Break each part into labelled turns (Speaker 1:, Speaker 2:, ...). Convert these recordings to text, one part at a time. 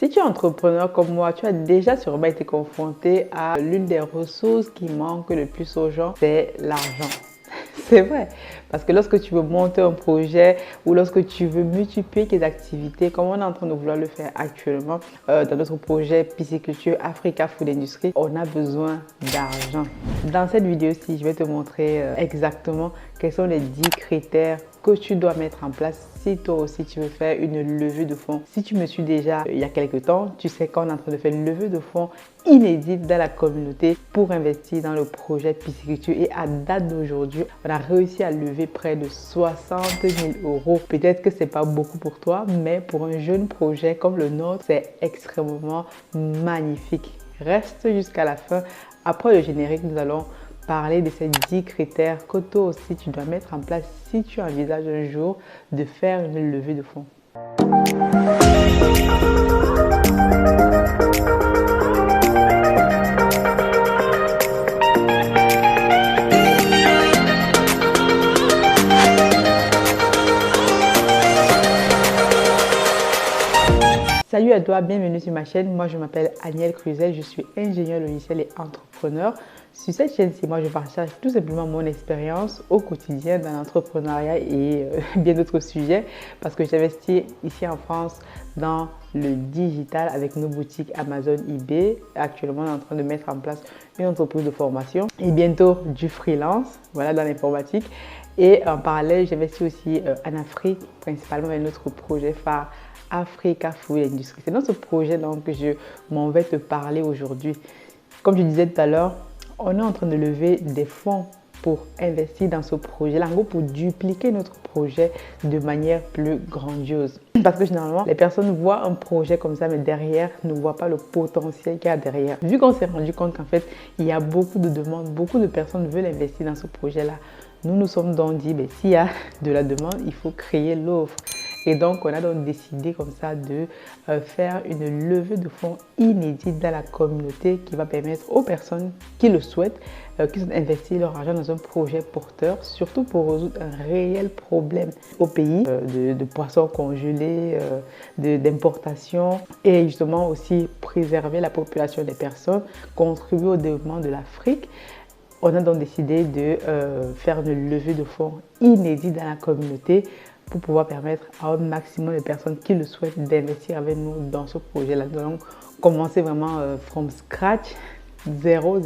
Speaker 1: Si tu es entrepreneur comme moi, tu as déjà sûrement été confronté à l'une des ressources qui manquent le plus aux gens, c'est l'argent. C'est vrai, parce que lorsque tu veux monter un projet ou lorsque tu veux multiplier tes activités, comme on est en train de vouloir le faire actuellement dans notre projet Pisciculture Africa Food Industry, on a besoin d'argent. Dans cette vidéo-ci, je vais te montrer exactement quels sont les 10 critères que tu dois mettre en place si toi aussi tu veux faire une levée de fonds. Si tu me suis déjà il y a quelques temps, tu sais qu'on est en train de faire une levée de fonds inédite dans la communauté pour investir dans le projet Pisciculture. Et à date d'aujourd'hui, on a réussi à lever près de 60 000 euros. Peut-être que c'est pas beaucoup pour toi, mais pour un jeune projet comme le nôtre, c'est extrêmement magnifique. Reste jusqu'à la fin. Après le générique, nous allons parler de ces 10 critères que toi aussi tu dois mettre en place si tu envisages un jour de faire une levée de fonds. Salut à toi, bienvenue sur ma chaîne. Moi, je m'appelle Aniel Cruzel, je suis ingénieur logiciel et entrepreneur. Sur cette chaîne-ci, moi, je partage tout simplement mon expérience au quotidien dans l'entrepreneuriat et bien d'autres sujets parce que j'investis ici en France dans le digital avec nos boutiques Amazon, eBay. Actuellement, on est en train de mettre en place une entreprise de formation et bientôt du freelance, voilà, dans l'informatique. Et en parallèle, j'investis aussi en Afrique, principalement avec notre projet phare Africa Food Industry. C'est dans ce projet donc que je m'en vais te parler aujourd'hui. Comme je disais tout à l'heure, on est en train de lever des fonds pour investir dans ce projet-là, en gros pour dupliquer notre projet de manière plus grandiose. Parce que généralement, les personnes voient un projet comme ça, mais derrière, ne voient pas le potentiel qu'il y a derrière. Vu qu'on s'est rendu compte qu'en fait, il y a beaucoup de demandes, beaucoup de personnes veulent investir dans ce projet-là, nous nous sommes donc dit, s'il y a de la demande, il faut créer l'offre. Et donc, on a donc décidé comme ça de faire une levée de fonds inédite dans la communauté qui va permettre aux personnes qui le souhaitent, qui souhaitent investir leur argent dans un projet porteur, surtout pour résoudre un réel problème au pays de poissons congelés, d'importation et justement aussi préserver la population des personnes, contribuer au développement de l'Afrique. On a donc décidé de faire une levée de fonds inédite dans la communauté pour pouvoir permettre à un maximum de personnes qui le souhaitent d'investir avec nous dans ce projet-là. Nous allons commencer vraiment from scratch, 0.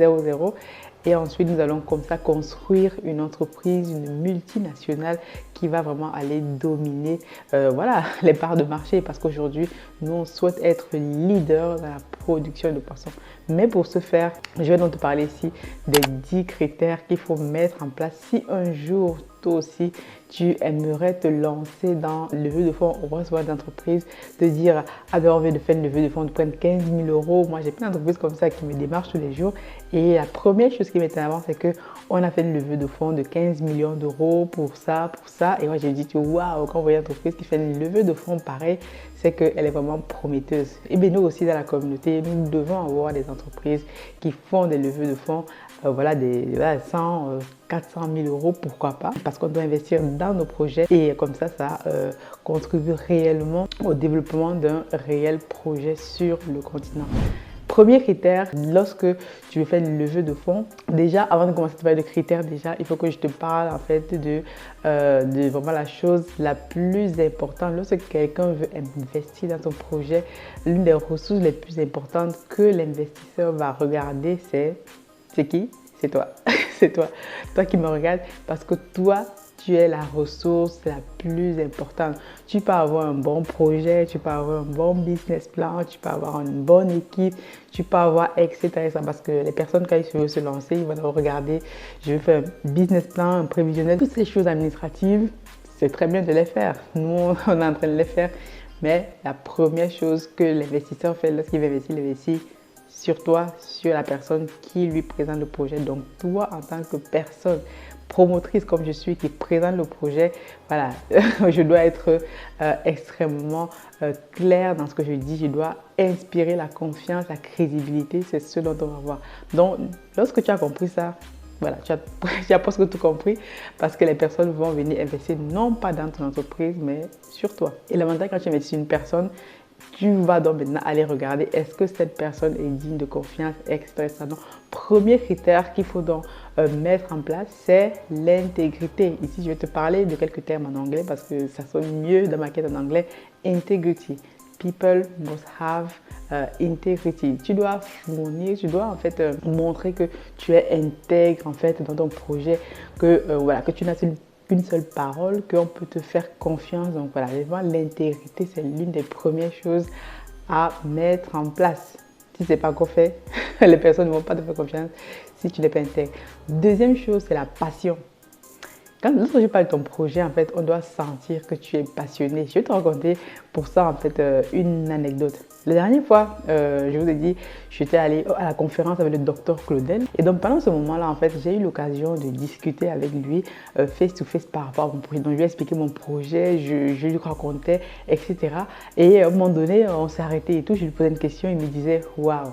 Speaker 1: Et ensuite, nous allons comme ça construire une entreprise, une multinationale qui va vraiment aller dominer voilà, les parts de marché. Parce qu'aujourd'hui, nous, on souhaite être leader dans la production de poissons. Mais pour ce faire, je vais donc te parler ici des 10 critères qu'il faut mettre en place si un jour, toi aussi, tu aimerais te lancer dans le levée de fonds au moins d'entreprise, te dire ah ben on vient de faire une levée de fonds, de prendre 15 000 euros. Moi j'ai plein d'entreprises comme ça qui me démarchent tous les jours et la première chose qui m'est en avant c'est que on a fait une levée de fonds de 15 millions d'euros pour ça et moi j'ai dit waouh, quand on voit une entreprise qui fait une levée de fonds pareil, c'est qu'elle est vraiment prometteuse. Et bien nous aussi dans la communauté, nous devons avoir des entreprises qui font des levées de fonds voilà, des 100, 400 000 euros, pourquoi pas, parce qu'on doit investir dans nos projets et comme ça contribue réellement au développement d'un réel projet sur le continent. Premier critère, lorsque tu veux faire une levée de fonds, déjà avant de commencer à te parler de critères, déjà il faut que je te parle en fait de vraiment la chose la plus importante. Lorsque quelqu'un veut investir dans ton projet, l'une des ressources les plus importantes que l'investisseur va regarder, c'est qui? C'est toi. C'est toi. Toi qui me regardes parce que toi, tu es la ressource la plus importante. Tu peux avoir un bon projet, tu peux avoir un bon business plan, tu peux avoir une bonne équipe, tu peux avoir etc. Parce que les personnes, quand ils veulent se lancer, ils vont regarder, je veux faire un business plan, un prévisionnel, toutes ces choses administratives, c'est très bien de les faire. Nous, on est en train de les faire. Mais la première chose que l'investisseur fait lorsqu'il va investir, il investit sur toi, sur la personne qui lui présente le projet. Donc toi, en tant que personne promotrice comme je suis, qui présente le projet, voilà, je dois être extrêmement claire dans ce que je dis. Je dois inspirer la confiance, la crédibilité, c'est ce dont on va voir. Donc, lorsque tu as compris ça, voilà, tu as presque tout compris parce que les personnes vont venir investir non pas dans ton entreprise, mais sur toi. Et l'avantage quand tu investis une personne, Tu vas donc maintenant aller regarder est-ce que cette personne est digne de confiance, etc. Donc, premier critère qu'il faut donc mettre en place, c'est l'intégrité. Ici, je vais te parler de quelques termes en anglais parce que ça sonne mieux dans ma quête en anglais. Integrity. People must have integrity. Tu dois fournir, tu dois en fait montrer que tu es intègre en fait dans ton projet, que voilà, que tu n'as qu'une seule parole, qu'on peut te faire confiance. Donc voilà, l'intégrité, c'est l'une des premières choses à mettre en place. Si ce n'est pas encore fait, les personnes ne vont pas te faire confiance si tu n'es pas intègre. Deuxième chose, c'est la passion. Lorsque je parle de ton projet, en fait, on doit sentir que tu es passionné. Je vais te raconter pour ça, en fait, une anecdote. La dernière fois, je vous ai dit, j'étais allée à la conférence avec le docteur Claudel. Et donc, pendant ce moment-là, en fait, j'ai eu l'occasion de discuter avec lui face to face par rapport à mon projet. Donc, je lui ai expliqué mon projet, je lui racontais, etc. Et à un moment donné, on s'est arrêté et tout. Je lui posais une question, il me disait, waouh!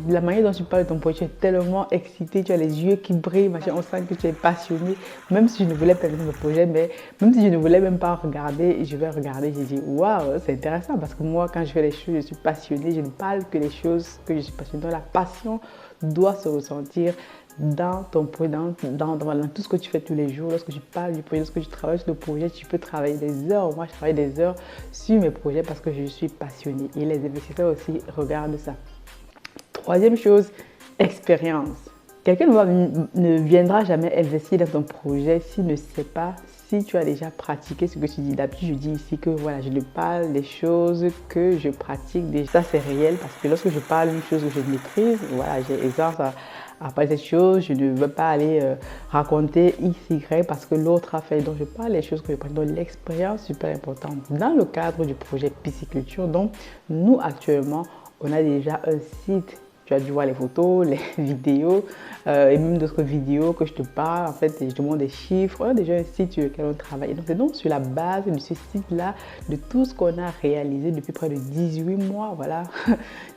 Speaker 1: La manière dont tu parles de ton projet, tu es tellement excité, tu as les yeux qui brillent, machin, on sent que tu es passionné. Même si je ne voulais pas faire le projet, mais même si je ne voulais même pas regarder, je vais regarder, j'ai dit waouh, c'est intéressant parce que moi, quand je fais les choses, je suis passionnée, je ne parle que les choses que je suis passionnée. Donc la passion doit se ressentir dans ton projet, dans tout ce que tu fais tous les jours. Lorsque tu parles du projet, lorsque tu travailles sur le projet, tu peux travailler des heures. Moi, je travaille des heures sur mes projets parce que je suis passionnée. Et les investisseurs aussi regardent ça. Troisième chose, expérience. Quelqu'un ne viendra jamais investir dans ton projet s'il ne sait pas si tu as déjà pratiqué ce que tu dis. D'habitude, je dis ici que voilà, je ne parle des choses que je pratique déjà. Ça, c'est réel parce que lorsque je parle d'une chose que je maîtrise, voilà, j'ai aisance à parler de ces choses. Je ne veux pas aller raconter X, Y parce que l'autre a fait. Donc, je parle des choses que je pratique. Donc, l'expérience, super importante. Dans le cadre du projet Pisciculture, donc, nous, actuellement, on a déjà un site. Tu as dû voir les photos, les vidéos et même d'autres vidéos que je te parle. En fait, je te montre des chiffres. On a déjà un site sur lequel on travaille. Donc, c'est donc sur la base de ce site-là, de tout ce qu'on a réalisé depuis près de 18 mois. Voilà,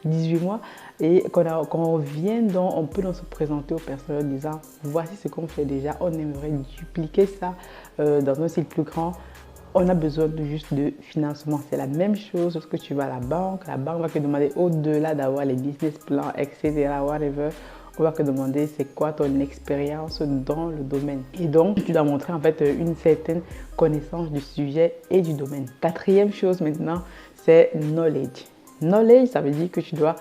Speaker 1: 18 mois. Et qu'on vient, donc, on peut donc se présenter aux personnes en disant voici ce qu'on fait déjà. On aimerait dupliquer ça dans un site plus grand. On a besoin juste de financement. C'est la même chose lorsque tu vas à la banque va te demander au-delà d'avoir les business plans, etc. Whatever, on va te demander c'est quoi ton expérience dans le domaine. Et donc, tu dois montrer en fait une certaine connaissance du sujet et du domaine. Quatrième chose maintenant, c'est knowledge. Knowledge, ça veut dire que tu dois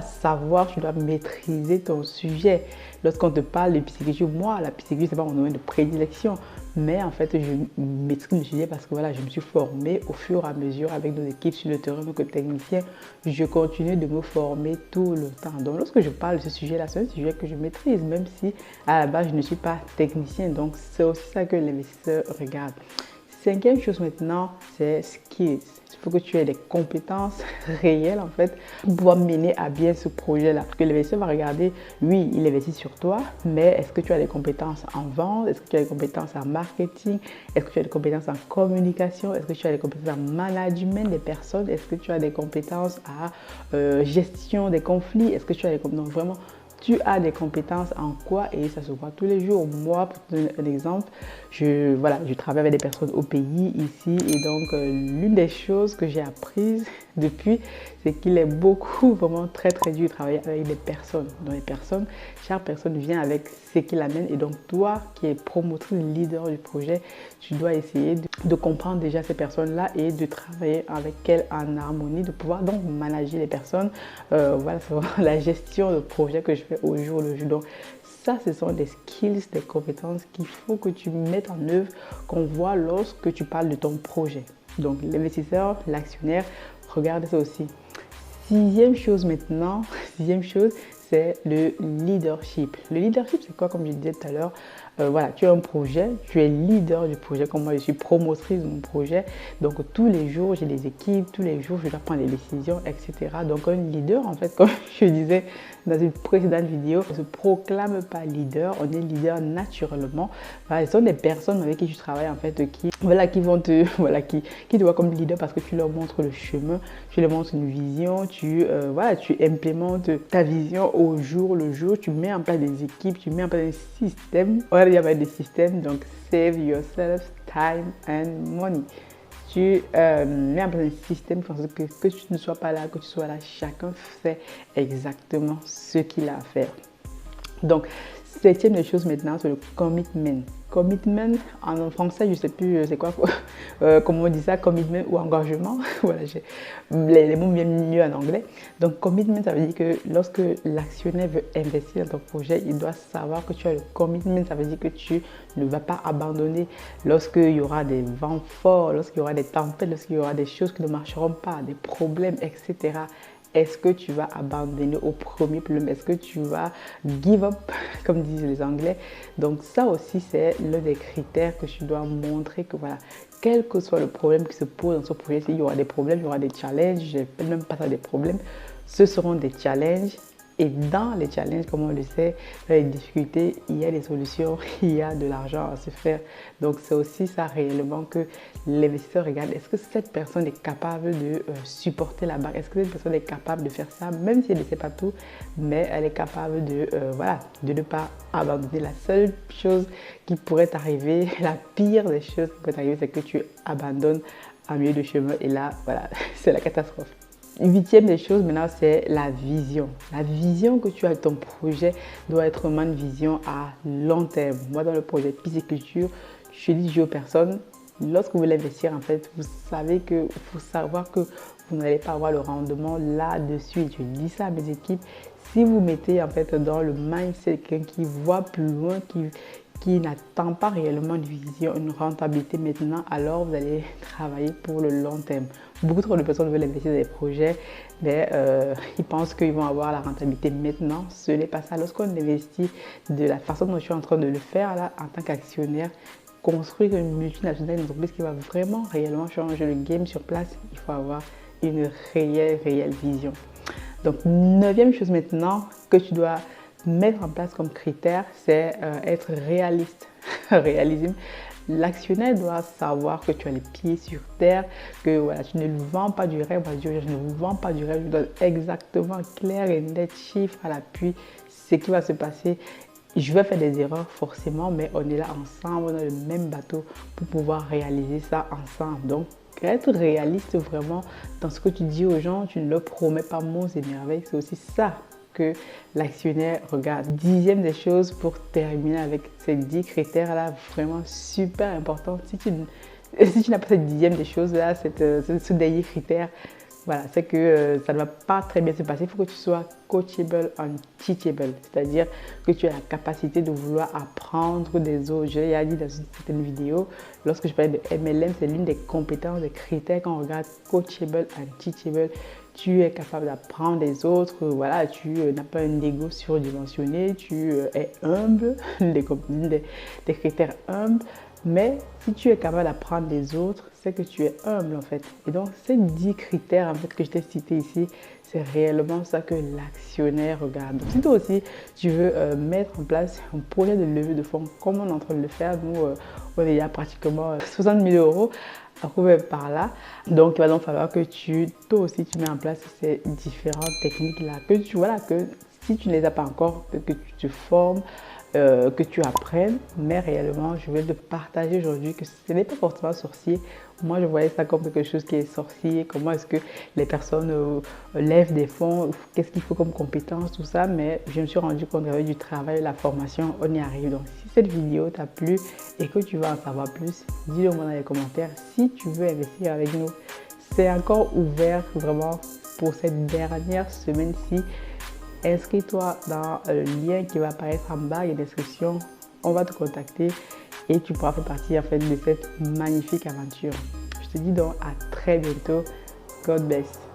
Speaker 1: savoir, tu dois maîtriser ton sujet. Lorsqu'on te parle de pisciculture, moi, la pisciculture, ce n'est pas mon domaine de prédilection. Mais en fait, je maîtrise le sujet parce que voilà, je me suis formée au fur et à mesure avec nos équipes sur le terrain, donc technicien. Je continue de me former tout le temps. Donc, lorsque je parle de ce sujet-là, c'est un sujet que je maîtrise, même si à la base, je ne suis pas technicien. Donc, c'est aussi ça que l'investisseur regarde. Cinquième chose maintenant, c'est skills. Il faut que tu aies des compétences réelles en fait pour pouvoir mener à bien ce projet-là. Parce que l'investisseur va regarder, oui, il investit sur toi, mais est-ce que tu as des compétences en vente? Est-ce que tu as des compétences en marketing? Est-ce que tu as des compétences en communication? Est-ce que tu as des compétences en management des personnes? Est-ce que tu as des compétences à gestion des conflits? Est-ce que tu as des compétences vraiment? Tu as des compétences en quoi et ça se voit tous les jours. Moi, pour te donner un exemple, je travaille avec des personnes au pays ici et donc l'une des choses que j'ai apprises depuis, c'est qu'il est beaucoup, vraiment très dur de travailler avec des personnes. Donc les personnes, chaque personne vient avec ce qu'il amène et donc toi qui es promotrice, leader du projet, tu dois essayer de comprendre déjà ces personnes-là et de travailler avec elles en harmonie, de pouvoir donc manager les personnes. Voilà, c'est vraiment la gestion de projet que je fais au jour le jour. Donc ça, ce sont des skills, des compétences qu'il faut que tu mettes en œuvre, qu'on voit lorsque tu parles de ton projet. Donc l'investisseur, l'actionnaire, regarde ça aussi. Sixième chose maintenant, c'est le leadership. Le leadership, c'est quoi? Comme je disais tout à l'heure, voilà, tu as un projet, tu es leader du projet, comme moi je suis promotrice de mon projet. Donc tous les jours, j'ai des équipes, tous les jours, je dois prendre des décisions, etc. Donc un leader, en fait, comme je disais dans une précédente vidéo, on ne se proclame pas leader, on est leader naturellement. Voilà, ce sont des personnes avec qui tu travailles, en fait, qui vont te, qui te voient comme leader parce que tu leur montres le chemin, tu leur montres une vision, tu implémentes ta vision au jour le jour, tu mets en place des équipes, tu mets en place des systèmes. Il y a des systèmes, donc save yourself time and money. tu mets en place un système qui fait que tu ne sois pas là, que tu sois là, chacun fait exactement ce qu'il a à faire. Donc, septième des choses maintenant, c'est le commitment. Commitment, en français, je ne sais plus c'est quoi, comment on dit ça, commitment ou engagement. Voilà, les mots viennent mieux en anglais. Donc, commitment, ça veut dire que lorsque l'actionnaire veut investir dans ton projet, il doit savoir que tu as le commitment. Ça veut dire que tu ne vas pas abandonner lorsqu'il y aura des vents forts, lorsqu'il y aura des tempêtes, lorsqu'il y aura des choses qui ne marcheront pas, des problèmes, etc. Est-ce que tu vas abandonner au premier problème? Est-ce que tu vas give up, comme disent les Anglais? Donc ça aussi, c'est l'un des critères que tu dois montrer que voilà, quel que soit le problème qui se pose dans ce projet, s'il y aura des problèmes, il y aura des challenges, je n'appelle même pas ça des problèmes, ce seront des challenges. Et dans les challenges, comme on le sait, dans les difficultés, il y a des solutions, il y a de l'argent à se faire. Donc, c'est aussi ça réellement que l'investisseur regarde. Est-ce que cette personne est capable de supporter la banque? Est-ce que cette personne est capable de faire ça? Même si elle ne sait pas tout, mais elle est capable de, voilà, de ne pas abandonner. La seule chose qui pourrait t'arriver, la pire des choses qui pourrait t'arriver, c'est que tu abandonnes en milieu de chemin. Et là, voilà, c'est la catastrophe. Huitième des choses maintenant, c'est la vision. La vision que tu as de ton projet doit être vraiment une vision à long terme. Moi, dans le projet pisciculture, je dis aux personnes, lorsque vous voulez investir, en fait, vous savez qu'il faut savoir que vous n'allez pas avoir le rendement là-dessus. Je dis ça à mes équipes. Si vous mettez en fait dans le mindset quelqu'un qui voit plus loin, qui n'attend pas réellement une vision, une rentabilité maintenant, alors vous allez travailler pour le long terme. Beaucoup trop de personnes veulent investir dans des projets, mais ils pensent qu'ils vont avoir la rentabilité maintenant. Ce n'est pas ça. Lorsqu'on investit de la façon dont je suis en train de le faire là, en tant qu'actionnaire, construire une multinationale, une entreprise qui va vraiment réellement changer le game sur place, il faut avoir une réelle vision. Donc, neuvième chose maintenant que tu dois mettre en place comme critère, c'est être réaliste. Réalisme. L'actionnaire doit savoir que tu as les pieds sur terre, que voilà, tu ne lui vends pas du rêve. Je ne vous vends pas du rêve, je donne exactement clair et net, chiffre à l'appui, ce qui va se passer. Je vais faire des erreurs forcément, mais on est là ensemble, on a le même bateau pour pouvoir réaliser ça ensemble. Donc, être réaliste vraiment dans ce que tu dis aux gens, tu ne leur promets pas monts et merveilles, c'est aussi ça que l'actionnaire regarde. Dixième des choses pour terminer avec ces 10 critères-là, vraiment super important. Si tu n'as pas cette dixième des choses-là, ce dernier critère, voilà, c'est que ça ne va pas très bien se passer. Il faut que tu sois coachable and teachable, c'est-à-dire que tu as la capacité de vouloir apprendre des autres. J'ai déjà dit dans certaines vidéos, lorsque je parlais de MLM, c'est l'une des compétences, des critères quand on regarde coachable and teachable. Tu es capable d'apprendre des autres, voilà, tu n'as pas un ego surdimensionné, tu es humble, des critères humbles. Mais si tu es capable d'apprendre des autres, c'est que tu es humble en fait. Et donc, ces 10 critères en fait, que je t'ai cités ici, c'est réellement ça que l'actionnaire regarde. Donc, si toi aussi, tu veux mettre en place un projet de levée de fonds, comme on est en train de le faire, nous, on est déjà pratiquement 60 000 euros à trouver par là. Donc, il va donc falloir que toi aussi, tu mets en place ces différentes techniques-là. Que si tu ne les as pas encore, que tu te formes, que tu apprennes, mais réellement, je vais te partager aujourd'hui que ce n'est pas forcément sorcier. Moi, je voyais ça comme quelque chose qui est sorcier. Comment est-ce que les personnes lèvent des fonds, qu'est-ce qu'il faut comme compétence, tout ça. Mais je me suis rendu compte qu'avec du travail, la formation, on y arrive. Donc, si cette vidéo t'a plu et que tu veux en savoir plus, dis-le moi dans les commentaires. Si tu veux investir avec nous, c'est encore ouvert vraiment pour cette dernière semaine-ci. Inscris-toi dans le lien qui va apparaître en bas et description. On va te contacter et tu pourras faire partie en fait, de cette magnifique aventure. Je te dis donc à très bientôt. God bless.